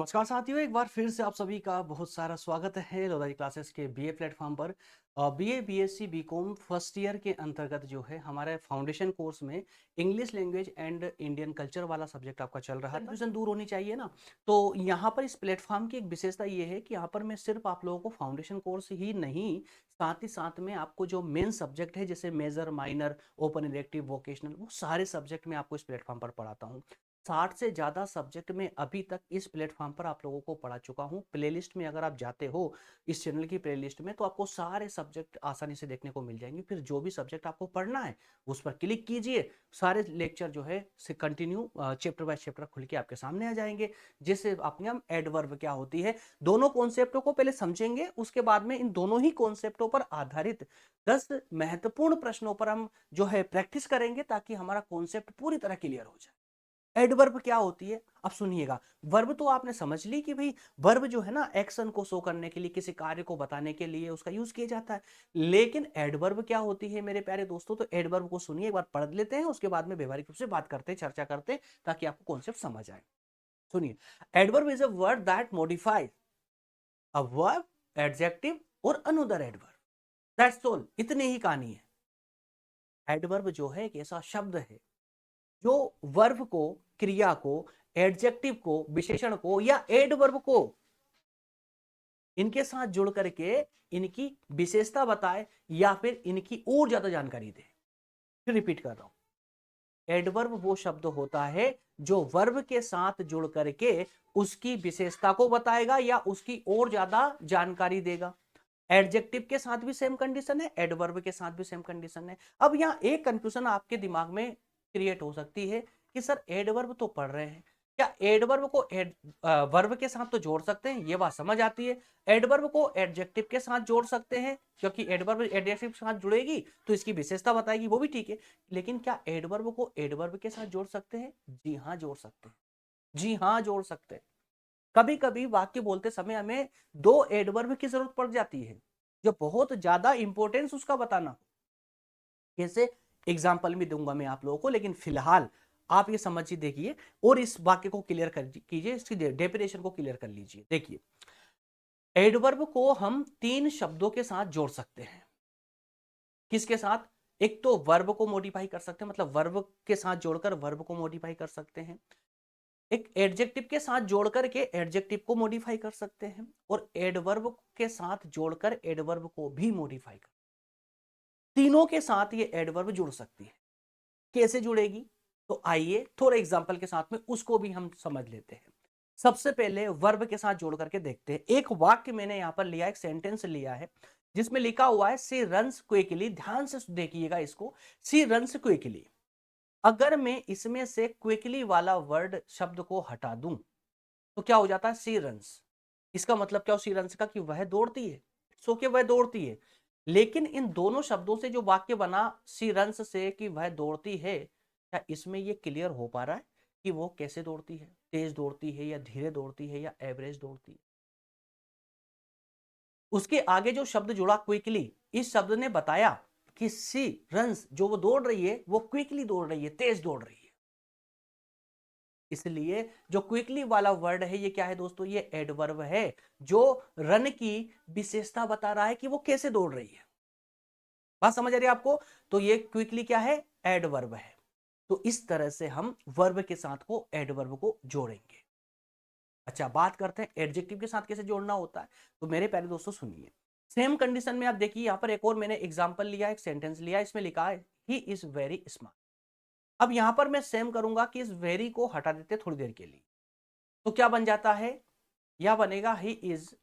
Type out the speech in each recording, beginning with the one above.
नमस्कार साथियों, एक बार फिर से आप सभी का बहुत सारा स्वागत है लोधारी क्लासेस के बीए प्लेटफॉर्म पर। BA BSc BCom first year के अंतर्गत जो है हमारे फाउंडेशन कोर्स में English language and Indian culture वाला सब्जेक्ट आपका चल रहा था। कंफ्यूजन दूर होनी चाहिए ना, तो यहाँ पर इस प्लेटफॉर्म की एक विशेषता ये है कि यहाँ पर मैं सिर्फ आप लोगों को फाउंडेशन कोर्स ही नहीं, साथ ही साथ में आपको जो मेन सब्जेक्ट है जैसे major, minor, open elective, vocational, वो सारे सब्जेक्ट में आपको इस प्लेटफॉर्म पर पढ़ाता हूँ। 60 से ज़्यादा सब्जेक्ट में अभी तक इस प्लेटफॉर्म पर आप लोगों को पढ़ा चुका हूँ। प्लेलिस्ट में अगर आप जाते हो इस चैनल की प्लेलिस्ट में, तो आपको सारे सब्जेक्ट आसानी से देखने को मिल जाएंगे। फिर जो भी सब्जेक्ट आपको पढ़ना है उस पर क्लिक कीजिए, सारे लेक्चर जो है से कंटिन्यू चैप्टर बाय चैप्टर खुल के आपके सामने आ जाएंगे। जिससे अपने हम एडवर्ब क्या होती है, दोनों कॉन्सेप्टों को पहले समझेंगे, उसके बाद में इन दोनों ही कॉन्सेप्टों पर आधारित 10 महत्वपूर्ण प्रश्नों पर हम जो है प्रैक्टिस करेंगे, ताकि हमारा कॉन्सेप्ट पूरी तरह क्लियर हो जाए। एडवर्ब क्या होती है, अब सुनिएगा। वर्ब तो आपने समझ ली कि भाई वर्ब जो है ना, एक्शन को शो करने के लिए, किसी कार्य को बताने के लिए उसका यूज किया जाता है। लेकिन एडवर्ब क्या होती है मेरे प्यारे दोस्तों, तो एडवर्ब को सुनिए, एक बार पढ़ लेते हैं, उसके बाद में व्यवहारिक रूप से बात करते हैं, चर्चा करते हैं, ताकि आपको कॉन्सेप्ट समझ आए। सुनिए, adverb is a word that modify a verb, adjective और अनदर एडवर्ब। दैट्स ऑल, इतनी ही कहानी है। एडवर्ब जो है एक ऐसा शब्द है जो वर्ब को, क्रिया को, एडजेक्टिव को, विशेषण को या एडवर्ब को इनके साथ जुड़ करके इनकी विशेषता बताए या फिर इनकी और ज्यादा जानकारी दे। फिर रिपीट कर रहा हूं, एडवर्ब वो शब्द होता है जो वर्ब के साथ जुड़ करके उसकी विशेषता को बताएगा या उसकी और ज्यादा जानकारी देगा। एडजेक्टिव के साथ भी सेम कंडीशन है, एडवर्ब के साथ भी सेम कंडीशन है। अब यहां एक कंफ्यूजन आपके दिमाग में क्रिएट हो सकती है कि सर एडवर्ब तो पढ़ रहे हैं, क्या एडवर्ब को वर्ब के साथ तो जोड़ सकते हैं, ये बात समझ आती है। एडवर्ब को एडजेक्टिव के साथ जोड़ सकते हैं, क्योंकि एडवर्ब एडजेक्टिव के साथ जुड़ेगी तो इसकी विशेषता बताएगी, वो भी ठीक है। लेकिन क्या एडवर्ब को एडवर्ब के साथ जोड़ सकते हैं? जी हाँ, जोड़ सकते हैं। जी हाँ, जोड़ सकते हैं। कभी कभी वाक्य बोलते समय हमें दो एडवर्ब की जरूरत पड़ जाती है, जो बहुत ज्यादा इंपॉर्टेंस उसका बताना हो। कैसे, एग्जाम्पल भी दूंगा मैं आप लोगों को, लेकिन फिलहाल आप ये समझिए, देखिए, और इस वाक्य को क्लियर कर कीजिए, इसकी डेफिनेशन को क्लियर कर लीजिए। देखिए, एडवर्ब को हम तीन शब्दों के साथ जोड़ सकते हैं। किसके साथ? एक तो वर्ब को मॉडिफाई कर सकते हैं, मतलब वर्ब के साथ जोड़कर वर्ब को मॉडिफाई कर सकते हैं। एक एडजेक्टिव के साथ जोड़कर के एडजेक्टिव को मॉडिफाई कर सकते हैं, और एडवर्ब के साथ जोड़कर एडवर्ब को भी मॉडिफाई कर, तीनों के साथ ये एडवर्ब जुड़ सकती है। कैसे जुड़ेगी? तो आइए थोड़े एग्जांपल के साथ में उसको भी हम समझ लेते हैं। सबसे पहले वर्ब के साथ जोड़ करके देखते हैं। एक वाक्य मैंने यहां पर लिया, एक सेंटेंस लिया है, जिसमें लिखा हुआ है सी रन्स क्विकली। ध्यान से देखिएगा इसको, सी रन्स क्विकली। अगर मैं इसमें से क्विकली वाला वर्ड शब्द को हटा दूं तो क्या हो जाता है? सी रन्स। इसका मतलब क्या हो सी रन्स का? कि वह दौड़ती है। सो के वह दौड़ती है। लेकिन इन दोनों शब्दों से जो वाक्य बना सी रन्स से कि वह दौड़ती है, क्या इसमें यह क्लियर हो पा रहा है कि वो कैसे दौड़ती है? तेज दौड़ती है या धीरे दौड़ती है या एवरेज दौड़ती है? उसके आगे जो शब्द जुड़ा क्विकली, इस शब्द ने बताया कि सी रन्स, जो वो दौड़ रही है वो क्विकली दौड़ रही है, तेज दौड़ रही है। इसलिए जो क्विकली वाला वर्ड है ये क्या है दोस्तों? ये एडवर्ब है, जो रन की विशेषता बता रहा है कि वो कैसे दौड़ रही है। बात समझ आ रही है आपको? तो ये क्विकली क्या है? एडवर्ब है। तो इस तरह से हम वर्ब के साथ को, एडवर्ब को जोड़ेंगे। अच्छा, बात करते हैं एडजेक्टिव के साथ कैसे जोड़ना होता है। तो मेरे प्यारे दोस्तों सुनिए, सेम कंडीशन में आप देखिए, यहां पर एक और मैंने एग्जांपल लिया, एक सेंटेंस लिया, इसमें लिखा है ही इज वेरी स्मार्ट। अब यहां पर मैं सेम करूंगा कि इस वेरी को हटा देते थोड़ी देर के लिए, तो क्या बन जाता है? यह बनेगा ही इज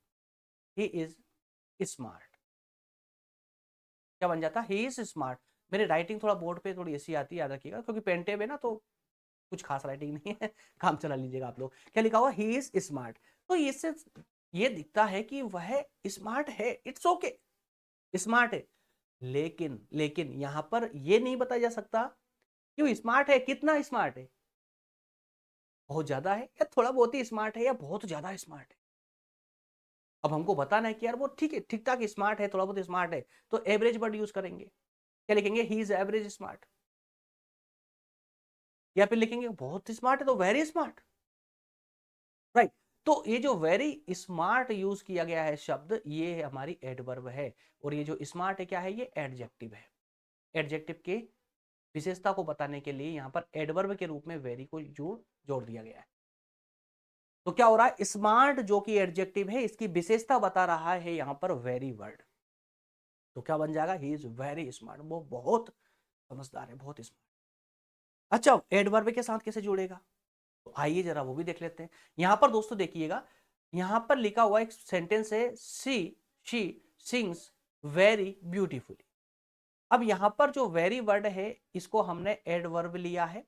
स्मार्ट। क्या बन जाता? He is smart. मेरी राइटिंग थोड़ा बोर्ड पे थोड़ी ऐसी आती है, याद रखिएगा, क्योंकि पेन टेप है ना, तो कुछ खास राइटिंग नहीं है। काम चला लीजिएगा आप लोग। क्या लिखा हुआ? He is smart. तो इससे ये दिखता है कि वह स्मार्ट है, इट्स ओके, स्मार्ट है। लेकिन यहां पर यह नहीं बताया जा सकता कि वो स्मार्ट है, कितना स्मार्ट है। बहुत ज्यादा है, या थोड़ा बहुत ही स्मार्ट है, या बहुत ज्यादा स्मार्ट है। अब हमको बताना है कि यार वो ठीक है, ठीक ठाक स्मार्ट है, थोड़ा बहुत स्मार्ट है, तो एवरेज वर्ड यूज करेंगे। क्या लिखेंगे? He is average smart. या फिर लिखेंगे बहुत स्मार्ट है तो वेरी स्मार्ट, राइट। तो ये जो वेरी स्मार्ट यूज किया गया है शब्द, ये हमारी एडवर्ब है। और ये जो स्मार्ट है क्या है, ये एडजेक्टिव है। एडजेक्टिव के विशेषता को बताने के लिए यहां पर एडवर्ब के रूप में वेरी को जोड़ दिया गया है। तो क्या हो रहा है, स्मार्ट जो कि एडजेक्टिव है, इसकी विशेषता बता रहा है यहां पर वेरी वर्ड। तो क्या बन जाएगा, ही इज वेरी स्मार्ट, वो बहुत समझदार है, बहुत स्मार्ट। अच्छा, एडवर्ब के साथ कैसे जुड़ेगा, तो आइए जरा वो भी देख लेते हैं। यहां पर दोस्तों देखिएगा, यहां पर लिखा हुआ एक सेंटेंस है, शी सिंग्स वेरी ब्यूटीफुली। अब यहां पर जो वेरी वर्ड है, इसको हमने एडवर्ब लिया है,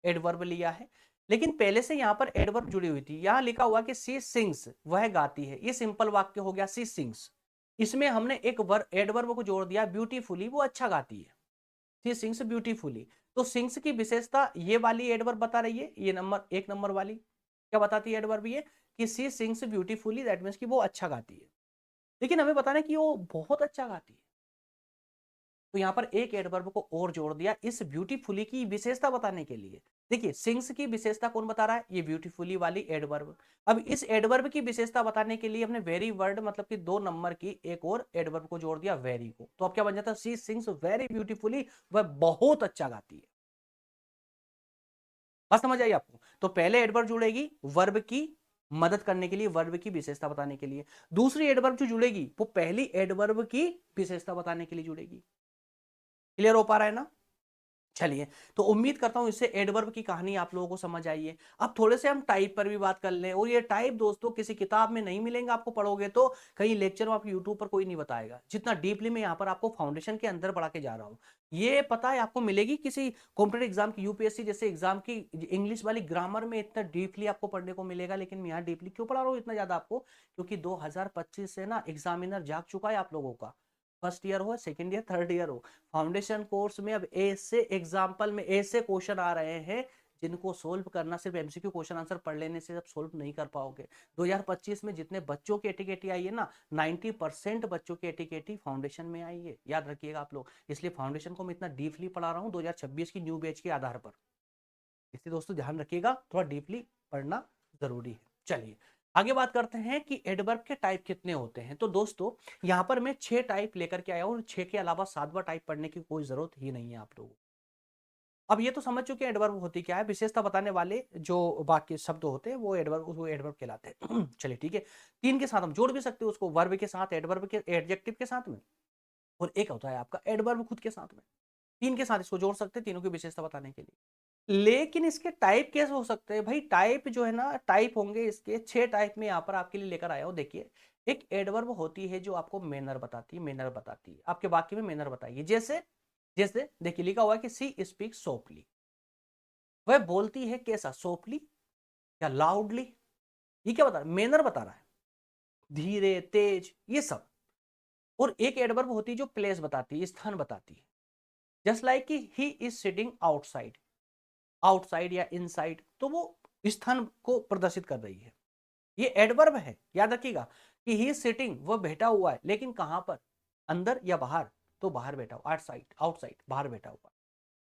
एडवर्ब लिया है। लेकिन पहले से यहां पर एडवर्ब जुड़ी हुई थी। यहां लिखा हुआ कि सी सिंग्स, वह गाती है, ये सिंपल वाक्य हो गया, सी सिंग्स। इसमें हमने एक एडवर्ब को जोड़ दिया, ब्यूटीफुली, वो अच्छा गाती है, सी सिंग्स ब्यूटीफुली। तो सिंग्स की विशेषता ये वाली एडवर्ब बता रही है, ये नंबर एक नंबर वाली क्या बताती है एडवर्ब, ये कि सी सिंग्स ब्यूटीफुली, दैट मींस कि वो अच्छा गाती है। लेकिन हमें बताना है कि वो बहुत अच्छा गाती है, तो यहां पर एक एडवर्ब को और जोड़ दिया इस ब्यूटीफुली की विशेषता बताने के लिए। देखिए, सिंग्स की विशेषता कौन बता रहा है, ये ब्यूटीफुली वाली एडवर्ब। अब इस एडवर्ब की विशेषता बताने के लिए हमने वेरी वर्ड मतलब कि 2 नंबर की एक और एडवर्ब को जोड़ दिया, वेरी को। तो अब क्या बन जाता है, सी सिंग्स वेरी ब्यूटीफुली, वह बहुत अच्छा गाती है। बात समझ आई आपको। तो पहले एडवर्ब जुड़ेगी वर्ब की मदद करने के लिए, वर्ब की विशेषता बताने के लिए। दूसरी एडवर्ब जो जुड़ेगी वो पहली एडवर्ब की विशेषता बताने के लिए जुड़ेगी। क्लियर हो पा रहा है ना। चलिए, तो उम्मीद करता हूं इससे एडवर्ब की कहानी आप लोगों को समझ आई है। अब थोड़े से हम टाइप पर भी बात कर लें। और ये टाइप दोस्तों किसी किताब में नहीं मिलेंगे, आपको पढ़ोगे तो कहीं लेक्चर में, आपको यूट्यूब पर कोई नहीं बताएगा। जितना डीपली मैं यहाँ पर आपको फाउंडेशन के अंदर बढ़ा के जा रहा हूँ, ये पता है आपको मिलेगी किसी कॉम्पिटेटिव एग्जाम की, यूपीएससी जैसे एग्जाम की इंग्लिश वाली ग्रामर में इतना डीपली आपको पढ़ने को मिलेगा। लेकिन मैं यहाँ डीपली क्यों पढ़ा रहा हूँ इतना ज्यादा आपको, क्योंकि 2025 से ना एग्जामिनर जाग चुका है आप लोगों का। फर्स्ट ईयर हो, सेकंड ईयर, थर्ड ईयर हो, फाउंडेशन कोर्स में अब ऐसे एग्जाम्पल में ऐसे क्वेश्चन आ रहे हैं जिनको सोल्व करना सिर्फ एमसीक्यू क्वेश्चन आंसर पढ़ लेने से अब सोल्व नहीं कर पाओगे। 2025 में जितने बच्चों की एटीकेटी आई है ना, 90% बच्चों की एटीकेटी फाउंडेशन में आई है, याद रखिएगा आप लोग। इसलिए फाउंडेशन को मैं इतना डीपली पढ़ा रहा हूँ 2026 की न्यू बैच के आधार पर। इसलिए दोस्तों ध्यान रखिएगा, थोड़ा डीपली पढ़ना जरूरी है। चलिए आगे बात करते हैं कि एडवर्ब के टाइप कितने होते हैं। तो दोस्तों यहां पर मैं 6 टाइप लेकर के आया हूं, 6 के अलावा 7वां टाइप पढ़ने की कोई जरूरत ही नहीं है आप लोगों को। अब ये तो समझ चुके हैं एडवर्ब होती क्या है, विशेषता बताने वाले जो वाक्य शब्द होते हैं वो एडवर्ब कहलाते हैं। चलिए ठीक है, 3 के साथ हम जोड़ भी सकते हैं उसको, वर्ब के साथ, एडवर्ब के, एडजेक्टिव के साथ में, और एक होता है आपका एडवर्ब खुद के साथ में। 3 के साथ इसको जोड़ सकते हैं, तीनों की विशेषता बताने के लिए। लेकिन इसके टाइप कैसे हो सकते हैं भाई, टाइप जो है ना, टाइप होंगे इसके 6 टाइप में यहां पर आपके लिए लेकर आया हूं। देखिए, एक एडवर्ब होती है जो आपको मैनर बताती है, मैनर बताती है, आपके वाक्य में मैनर बताइए। जैसे जैसे देखिए लिखा हुआ है कि सी स्पीक सॉफ्टली, वह बोलती है कैसा, सॉफ्टली या लाउडली। ये क्या बता रहा है, मैनर बता रहा है, धीरे तेज ये सब। और एक एडवर्ब होती है जो प्लेस बताती है, स्थान बताती है। जस्ट लाइक कि he is sitting outside, outside या इनसाइड, तो वो स्थान को प्रदर्शित कर रही है। ये एडवर्ब है, याद रखिएगा कि ही सिटिंग, वो बैठा हुआ है, लेकिन कहां पर, अंदर या बाहर, तो बाहर बैठा हुआ, आउटसाइड, आउटसाइड बाहर बैठा हुआ।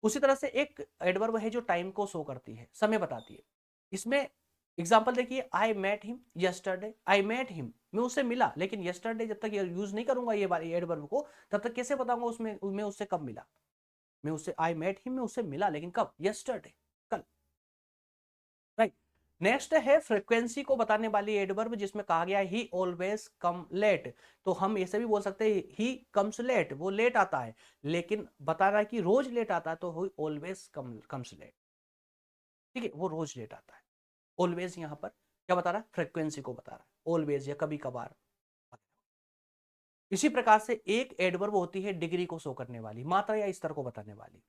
उसी तरह से एक एडवर्ब है जो टाइम को शो करती है, समय बताती है। इसमें एग्जांपल देखिए, I met him yesterday, I met him, मैं उससे मिला, लेकिन यस्टरडे जब तक यूज नहीं करूंगा ये बारे एडवर्ब को, तब तक कैसे बताऊंगा उसमें मैं उससे कब मिला। मैं उससे, आई मेट हिम, मैं उससे मिला, लेकिन कब, यस्टरडे, कल, राइट। नेक्स्ट है फ्रीक्वेंसी को बताने वाली एडवर्ब, जिसमें कहा गया है ही ऑलवेज कम लेट। तो हम ऐसे भी बोल सकते हैं ही कम्स लेट, वो लेट आता है, लेकिन बता रहा है कि रोज लेट आता है, तो ही ऑलवेज कम्स लेट। ठीक है, वो रोज लेट आता है। ऑलवेज यहां पर क्या बता रहा है, फ्रीक्वेंसी को बता रहा है, ऑलवेज या कभी कभार। इसी प्रकार से एक एडवर्ब होती है डिग्री को शो करने वाली, मात्रा या स्तर को बताने वाली।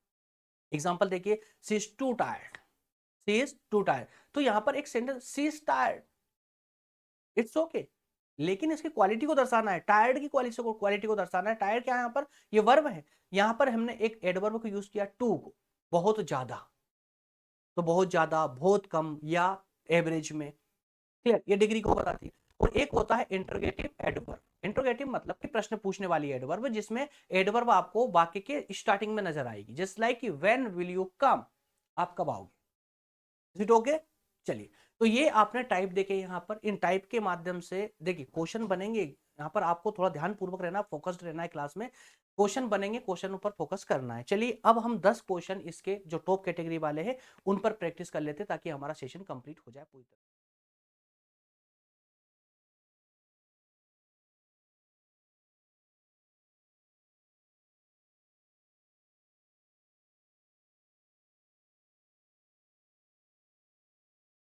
एग्जांपल देखिए, she is to tired, she is to tired. तो यहां पर एक sentence, she is tired, it's okay, लेकिन इसकी क्वालिटी को दर्शाना है, टायर्ड की क्वालिटी को दर्शाना है। टायर्ड क्या है यहाँ पर, ये वर्ब है। यहां पर हमने एक एडवर्ब को यूज किया, टू को, बहुत ज्यादा, तो बहुत ज्यादा, बहुत कम, या एवरेज में। क्लियर, ये डिग्री को बताती है। और एक होता है इंटरोगेटिव एडवर्ब। इंटरोगेटिव मतलब कि प्रश्न पूछने वाली एडवर्ब, जिसमें एडवर्ब आपको वाक्य के स्टार्टिंग में नजर आएगी। Just like when will you come, आप कब आओगे, इज इट ओके। चलिए, तो ये आपने टाइप देखे यहाँ पर, इन टाइप के माध्यम से देखिए क्वेश्चन बनेंगे। यहाँ पर आपको थोड़ा ध्यान पूर्वक रहना, फोकस्ड रहना है क्लास में। क्वेश्चन बनेंगे, क्वेश्चन पर फोकस करना है। चलिए अब हम 10 क्वेश्चन इसके जो टॉप कैटेगरी वाले हैं उन पर प्रैक्टिस कर लेते हैं ताकि हमारा सेशन कंप्लीट हो जाए पूरी तरह।